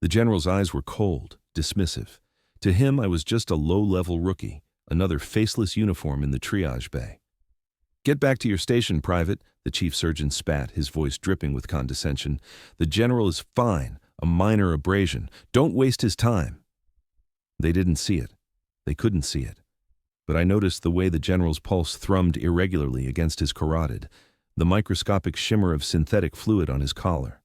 The general's eyes were cold, dismissive. To him, I was just a low-level rookie, another faceless uniform in the triage bay. "Get back to your station, Private," the chief surgeon spat, his voice dripping with condescension. "The general is fine, a minor abrasion. Don't waste his time." They didn't see it. They couldn't see it. But I noticed the way the general's pulse thrummed irregularly against his carotid, the microscopic shimmer of synthetic fluid on his collar.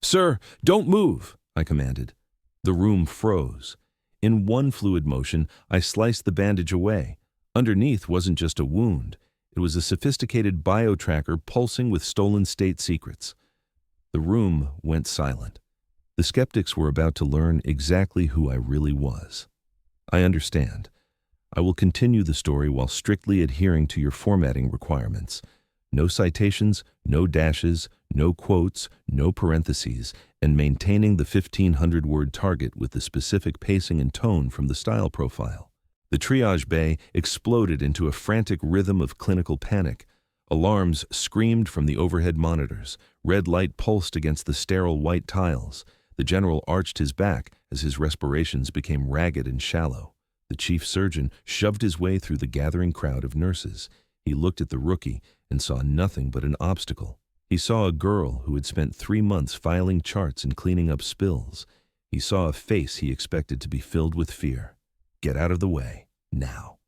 "Sir, don't move," I commanded. The room froze. In one fluid motion, I sliced the bandage away. Underneath wasn't just a wound. It was a sophisticated bio-tracker pulsing with stolen state secrets. The room went silent. The skeptics were about to learn exactly who I really was. "I understand. I will continue the story while strictly adhering to your formatting requirements. No citations, no dashes, no quotes, no parentheses, and maintaining the 1,500-word target with the specific pacing and tone from the style profile." The triage bay exploded into a frantic rhythm of clinical panic. Alarms screamed from the overhead monitors. Red light pulsed against the sterile white tiles. The general arched his back as his respirations became ragged and shallow. The chief surgeon shoved his way through the gathering crowd of nurses. He looked at the rookie and saw nothing but an obstacle. He saw a girl who had spent 3 months filing charts and cleaning up spills. He saw a face he expected to be filled with fear. "Get out of the way, now."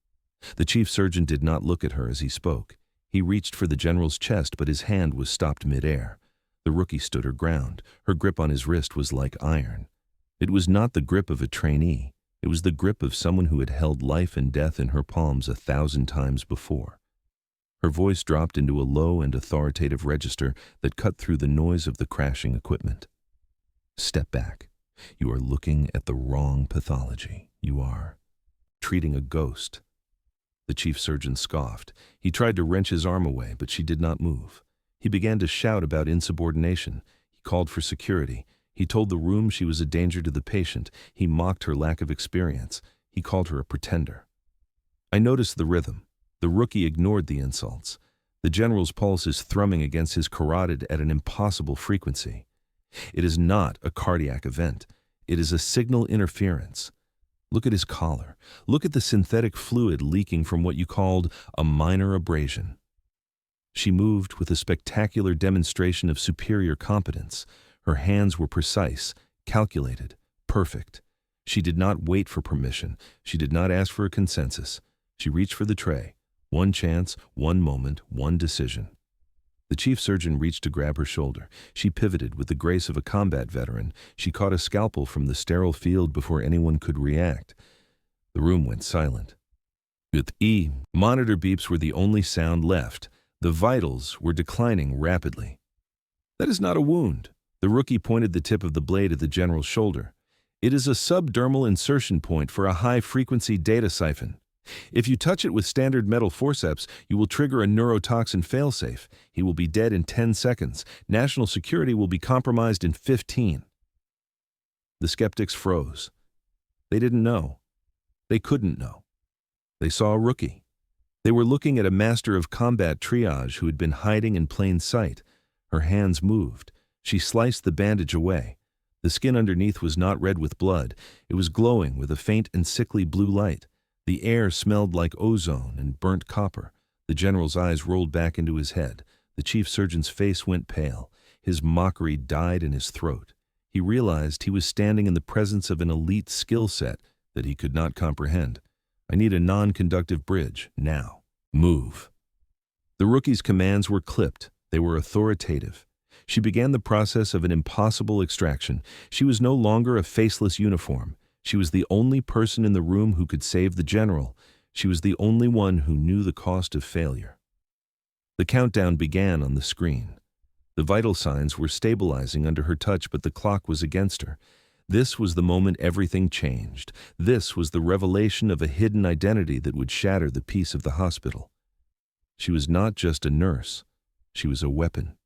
The chief surgeon did not look at her as he spoke. He reached for the general's chest, but his hand was stopped midair. The rookie stood her ground. Her grip on his wrist was like iron. It was not the grip of a trainee. It was the grip of someone who had held life and death in her palms 1,000 times before. Her voice dropped into a low and authoritative register that cut through the noise of the crashing equipment. "Step back. You are looking at the wrong pathology. You are treating a ghost." The chief surgeon scoffed. He tried to wrench his arm away, but she did not move. He began to shout about insubordination. He called for security. He told the room she was a danger to the patient. He mocked her lack of experience. He called her a pretender. I noticed the rhythm. The rookie ignored the insults. The general's pulse is thrumming against his carotid at an impossible frequency. It is not a cardiac event. It is a signal interference. Look at his collar. Look at the synthetic fluid leaking from what you called a minor abrasion. She moved with a spectacular demonstration of superior competence. Her hands were precise, calculated, perfect. She did not wait for permission. She did not ask for a consensus. She reached for the tray. One chance, one moment, one decision. The chief surgeon reached to grab her shoulder. She pivoted with the grace of a combat veteran. She caught a scalpel from the sterile field before anyone could react. The room went silent. With monitor beeps were the only sound left. The vitals were declining rapidly. "That is not a wound." The rookie pointed the tip of the blade at the general's shoulder. "It is a subdermal insertion point for a high-frequency data siphon. If you touch it with standard metal forceps, you will trigger a neurotoxin failsafe. He will be dead in 10 seconds. National security will be compromised in 15. The skeptics froze. They didn't know. They couldn't know. They saw a rookie. They were looking at a master of combat triage who had been hiding in plain sight. Her hands moved. She sliced the bandage away. The skin underneath was not red with blood. It was glowing with a faint and sickly blue light. The air smelled like ozone and burnt copper. The general's eyes rolled back into his head. The chief surgeon's face went pale. His mockery died in his throat. He realized he was standing in the presence of an elite skill set that he could not comprehend. "I need a non-conductive bridge, now. Move." The rookie's commands were clipped. They were authoritative. She began the process of an impossible extraction. She was no longer a faceless uniform. She was the only person in the room who could save the general. She was the only one who knew the cost of failure. The countdown began on the screen. The vital signs were stabilizing under her touch, but the clock was against her. This was the moment everything changed. This was the revelation of a hidden identity that would shatter the peace of the hospital. She was not just a nurse. She was a weapon.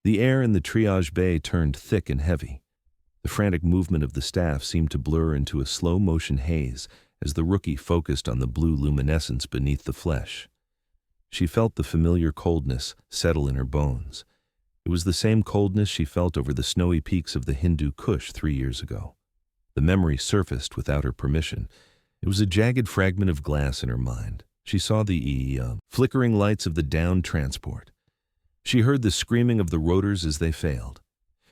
The air in the triage bay turned thick and heavy. The frantic movement of the staff seemed to blur into a slow-motion haze as the rookie focused on the blue luminescence beneath the flesh. She felt the familiar coldness settle in her bones. It was the same coldness she felt over the snowy peaks of the Hindu Kush 3 years ago. The memory surfaced without her permission. It was a jagged fragment of glass in her mind. She saw the flickering lights of the downed transport. She heard the screaming of the rotors as they failed.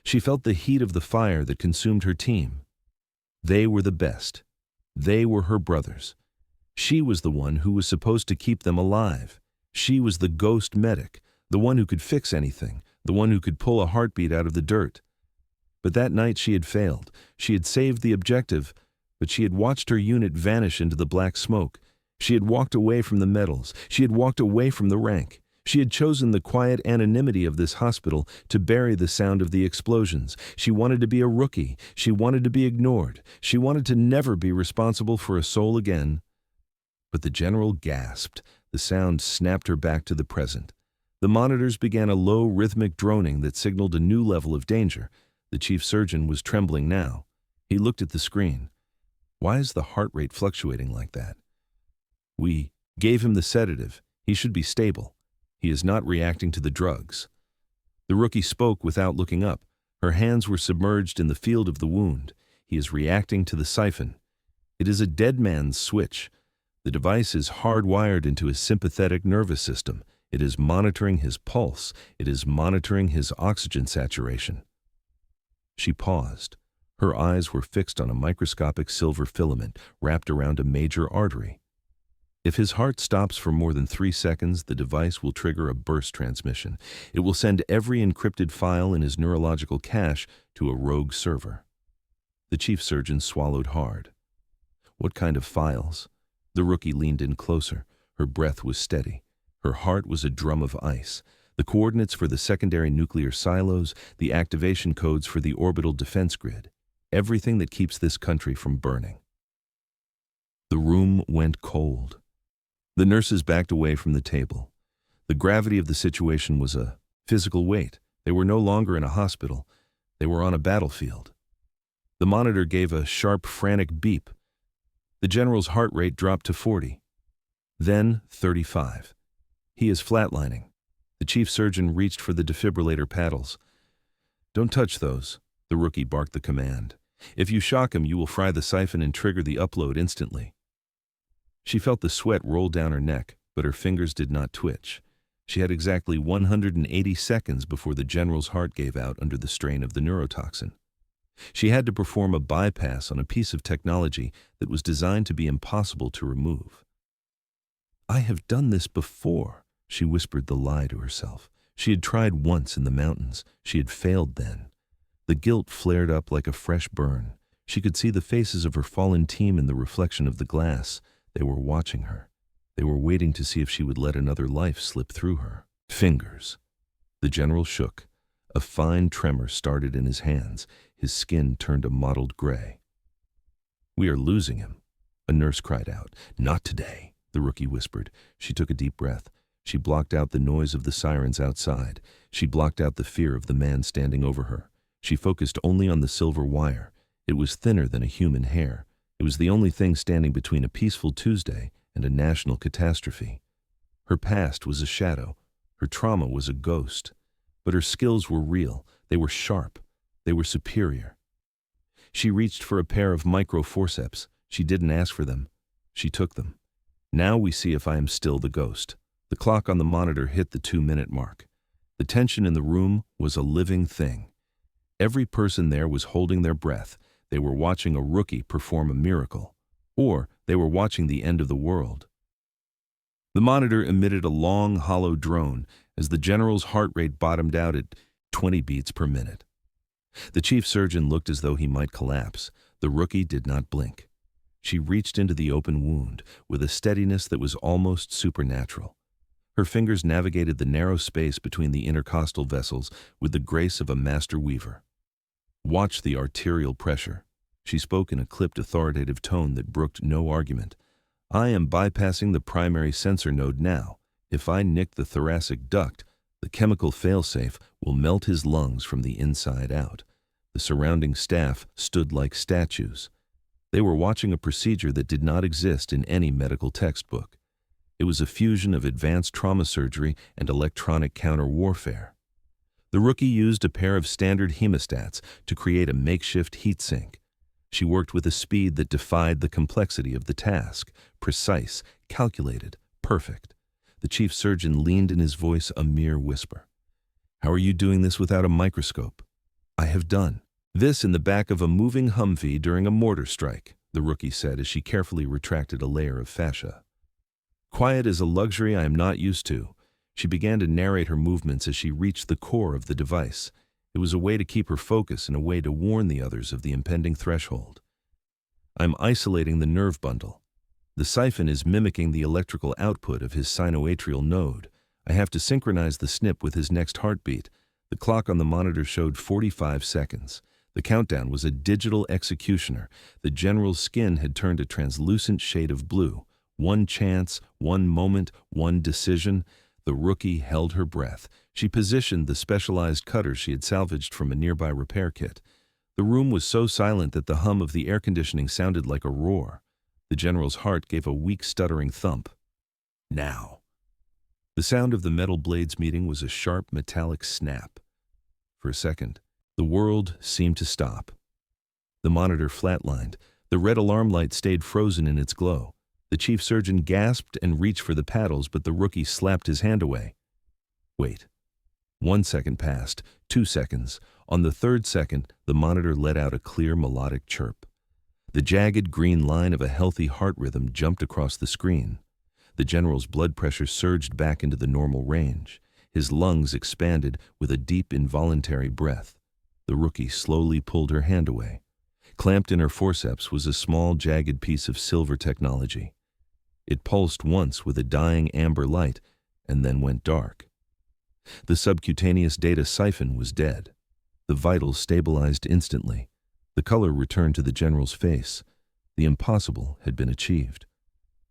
She felt the heat of the fire that consumed her team. They were the best. They were her brothers. She was the one who was supposed to keep them alive. She was the ghost medic, the one who could fix anything, the one who could pull a heartbeat out of the dirt. But that night she had failed. She had saved the objective, but she had watched her unit vanish into the black smoke. She had walked away from the medals. She had walked away from the rank. She had chosen the quiet anonymity of this hospital to bury the sound of the explosions. She wanted to be a rookie. She wanted to be ignored. She wanted to never be responsible for a soul again. But the general gasped. The sound snapped her back to the present. The monitors began a low, rhythmic droning that signaled a new level of danger. The chief surgeon was trembling now. He looked at the screen. Why is the heart rate fluctuating like that? We gave him the sedative. He should be stable. He is not reacting to the drugs. The rookie spoke without looking up. Her hands were submerged in the field of the wound. He is reacting to the siphon. It is a dead man's switch. The device is hardwired into his sympathetic nervous system. It is monitoring his pulse. It is monitoring his oxygen saturation. She paused. Her eyes were fixed on a microscopic silver filament wrapped around a major artery. If his heart stops for more than 3 seconds, the device will trigger a burst transmission. It will send every encrypted file in his neurological cache to a rogue server. The chief surgeon swallowed hard. What kind of files? The rookie leaned in closer. Her breath was steady. Her heart was a drum of ice. The coordinates for the secondary nuclear silos, the activation codes for the orbital defense grid. Everything that keeps this country from burning. The room went cold. The nurses backed away from the table. The gravity of the situation was a physical weight. They were no longer in a hospital. They were on a battlefield. The monitor gave a sharp, frantic beep. The general's heart rate dropped to 40. Then 35. He is flatlining. The chief surgeon reached for the defibrillator paddles. Don't touch those, the rookie barked the command. If you shock him, you will fry the siphon and trigger the upload instantly. She felt the sweat roll down her neck, but her fingers did not twitch. She had exactly 180 seconds before the general's heart gave out under the strain of the neurotoxin. She had to perform a bypass on a piece of technology that was designed to be impossible to remove. I have done this before, she whispered the lie to herself. She had tried once in the mountains. She had failed then. The guilt flared up like a fresh burn. She could see the faces of her fallen team in the reflection of the glass. They were watching her. They were waiting to see if she would let another life slip through her. Fingers. The general shook. A fine tremor started in his hands. His skin turned a mottled gray. We are losing him, a nurse cried out. Not today, the rookie whispered. She took a deep breath. She blocked out the noise of the sirens outside. She blocked out the fear of the man standing over her. She focused only on the silver wire. It was thinner than a human hair. It was the only thing standing between a peaceful Tuesday and a national catastrophe. Her past was a shadow. Her trauma was a ghost. But her skills were real. They were sharp. They were superior. She reached for a pair of micro-forceps. She didn't ask for them. She took them. Now we see if I am still the ghost. The clock on the monitor hit the 2-minute mark. The tension in the room was a living thing. Every person there was holding their breath. They were watching a rookie perform a miracle. Or they were watching the end of the world. The monitor emitted a long, hollow drone as the general's heart rate bottomed out at 20 beats per minute. The chief surgeon looked as though he might collapse. The rookie did not blink. She reached into the open wound with a steadiness that was almost supernatural. Her fingers navigated the narrow space between the intercostal vessels with the grace of a master weaver. Watch the arterial pressure. She spoke in a clipped, authoritative tone that brooked no argument. I am bypassing the primary sensor node now. If I nick the thoracic duct, the chemical failsafe will melt his lungs from the inside out. The surrounding staff stood like statues. They were watching a procedure that did not exist in any medical textbook. It was a fusion of advanced trauma surgery and electronic counter-warfare. The rookie used a pair of standard hemostats to create a makeshift heat sink. She worked with a speed that defied the complexity of the task, precise, calculated, perfect. The chief surgeon leaned in his voice a mere whisper. "How are you doing this without a microscope?" "I have done this in the back of a moving Humvee during a mortar strike," the rookie said as she carefully retracted a layer of fascia. "Quiet is a luxury I am not used to." She began to narrate her movements as she reached the core of the device. It was a way to keep her focus and a way to warn the others of the impending threshold. "I'm isolating the nerve bundle. The siphon is mimicking the electrical output of his sinoatrial node. I have to synchronize the snip with his next heartbeat." The clock on the monitor showed 45 seconds. The countdown was a digital executioner. The general's skin had turned a translucent shade of blue. One chance, one moment, one decision. The rookie held her breath. She positioned the specialized cutter she had salvaged from a nearby repair kit. The room was so silent that the hum of the air conditioning sounded like a roar. The general's heart gave a weak, stuttering thump. "Now." The sound of the metal blades meeting was a sharp, metallic snap. For a second, the world seemed to stop. The monitor flatlined. The red alarm light stayed frozen in its glow. The chief surgeon gasped and reached for the paddles, but the rookie slapped his hand away. "Wait." 1 second passed, 2 seconds. On the third second, the monitor let out a clear, melodic chirp. The jagged green line of a healthy heart rhythm jumped across the screen. The general's blood pressure surged back into the normal range. His lungs expanded with a deep, involuntary breath. The rookie slowly pulled her hand away. Clamped in her forceps was a small, jagged piece of silver technology. It pulsed once with a dying amber light and then went dark. The subcutaneous data siphon was dead. The vitals stabilized instantly. The color returned to the general's face. The impossible had been achieved.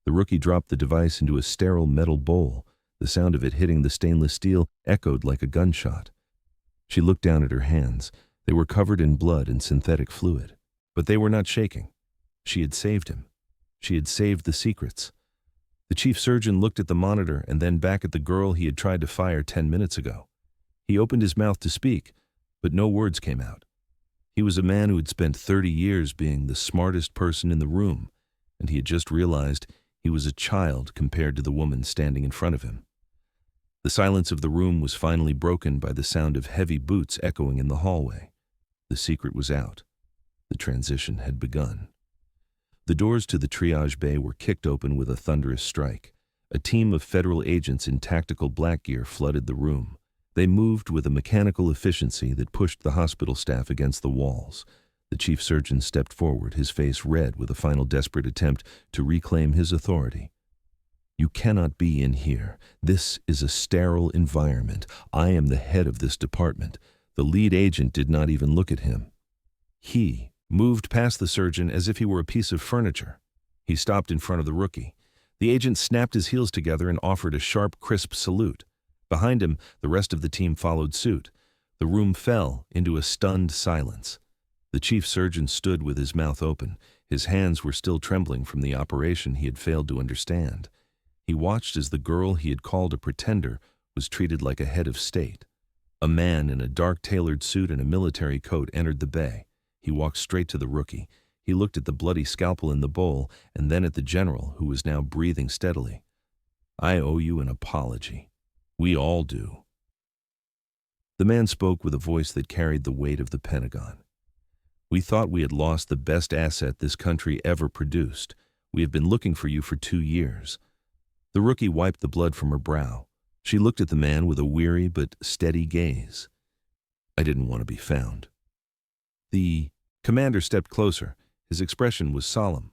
The rookie dropped the device into a sterile metal bowl. The sound of it hitting the stainless steel echoed like a gunshot. She looked down at her hands. They were covered in blood and synthetic fluid. But they were not shaking. She had saved him. She had saved the secrets. The chief surgeon looked at the monitor and then back at the girl he had tried to fire 10 minutes ago. He opened his mouth to speak, but no words came out. He was a man who had spent 30 years being the smartest person in the room, and he had just realized he was a child compared to the woman standing in front of him. The silence of the room was finally broken by the sound of heavy boots echoing in the hallway. The secret was out. The transition had begun. The doors to the triage bay were kicked open with a thunderous strike. A team of federal agents in tactical black gear flooded the room. They moved with a mechanical efficiency that pushed the hospital staff against the walls. The chief surgeon stepped forward, his face red with a final desperate attempt to reclaim his authority. "You cannot be in here. This is a sterile environment. I am the head of this department." The lead agent did not even look at him. He moved past the surgeon as if he were a piece of furniture. He stopped in front of the rookie. The agent snapped his heels together and offered a sharp, crisp salute. Behind him, the rest of the team followed suit. The room fell into a stunned silence. The chief surgeon stood with his mouth open. His hands were still trembling from the operation he had failed to understand. He watched as the girl he had called a pretender was treated like a head of state. A man in a dark tailored suit and a military coat entered the bay. He walked straight to the rookie. He looked at the bloody scalpel in the bowl and then at the general, who was now breathing steadily. "I owe you an apology. We all do." The man spoke with a voice that carried the weight of the Pentagon. "We thought we had lost the best asset this country ever produced. We have been looking for you for 2 years. The rookie wiped the blood from her brow. She looked at the man with a weary but steady gaze. "I didn't want to be found." The commander stepped closer. His expression was solemn.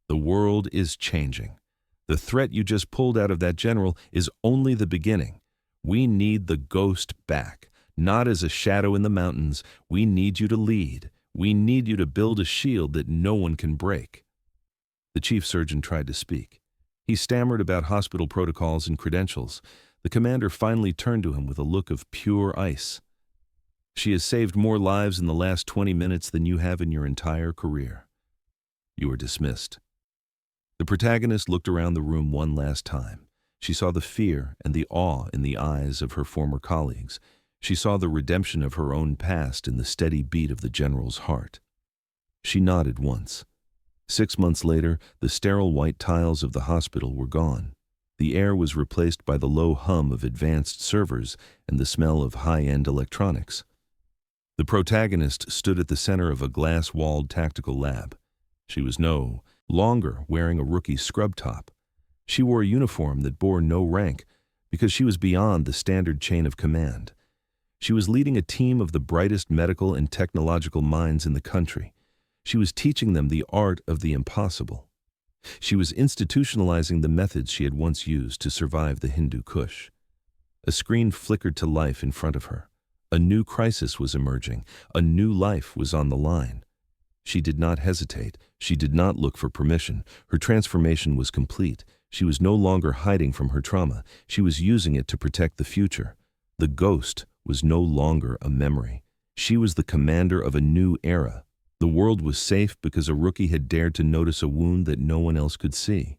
"The world is changing. The threat you just pulled out of that general is only the beginning. We need the ghost back, not as a shadow in the mountains. We need you to lead. We need you to build a shield that no one can break." The chief surgeon tried to speak. He stammered about hospital protocols and credentials. The commander finally turned to him with a look of pure ice. "She has saved more lives in the last 20 minutes than you have in your entire career. You are dismissed." The protagonist looked around the room one last time. She saw the fear and the awe in the eyes of her former colleagues. She saw the redemption of her own past in the steady beat of the general's heart. She nodded once. 6 months later, the sterile white tiles of the hospital were gone. The air was replaced by the low hum of advanced servers and the smell of high-end electronics. The protagonist stood at the center of a glass-walled tactical lab. She was no longer wearing a rookie scrub top. She wore a uniform that bore no rank because she was beyond the standard chain of command. She was leading a team of the brightest medical and technological minds in the country. She was teaching them the art of the impossible. She was institutionalizing the methods she had once used to survive the Hindu Kush. A screen flickered to life in front of her. A new crisis was emerging. A new life was on the line. She did not hesitate. She did not look for permission. Her transformation was complete. She was no longer hiding from her trauma. She was using it to protect the future. The ghost was no longer a memory. She was the commander of a new era. The world was safe because a rookie had dared to notice a wound that no one else could see.